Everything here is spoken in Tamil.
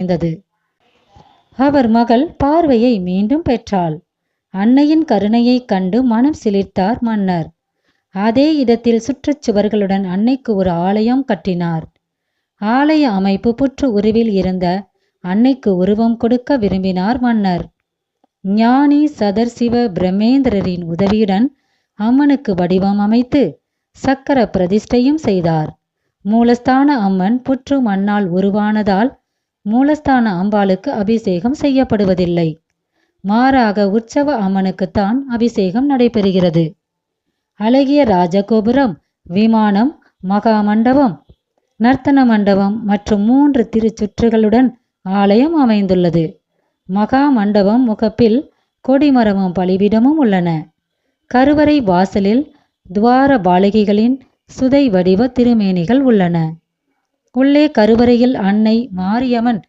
நிறைந்தது. அவர் மகள் பார்வையை மீண்டும் பெற்றாள். அன்னையின் கருணையைக் கண்டு மனம் சிலிர்த்தார் மன்னர். அதே இடத்தில் சுற்றுச்சுவர்களுடன் அன்னைக்கு ஒரு ஆலயம் கட்டினார். ஆலய அமைப்பு புற்று உருவில் இருந்த அன்னைக்கு உருவம் கொடுக்க விரும்பினார் மன்னர். ஞானி சதர்சிவ பிரம்மேந்திரரின் உதவியுடன் அம்மனுக்கு வடிவம் அமைத்து சக்கர பிரதிஷ்டையும் செய்தார். மூலஸ்தான அம்மன் புற்று மண்ணால் உருவானதால் மூலஸ்தான அம்பாளுக்கு அபிஷேகம் செய்யப்படுவதில்லை. மாறாக உற்சவ அம்மனுக்குத்தான் அபிஷேகம் நடைபெறுகிறது. அழகிய ராஜகோபுரம், விமானம், மகா மண்டபம், நர்த்தன மண்டபம் மற்றும் 3 திருச்சுற்றுகளுடன் ஆலயம் அமைந்துள்ளது. மகா மண்டபம் முகப்பில் கொடிமரமும் பலிபீடமும் உள்ளன. கருவறை வாசலில் துவார பாலகிகளின் சுதை வடிவ திருமேனிகள் உள்ளன. உள்ளே கருவறையில் அன்னை மாரியம்மன்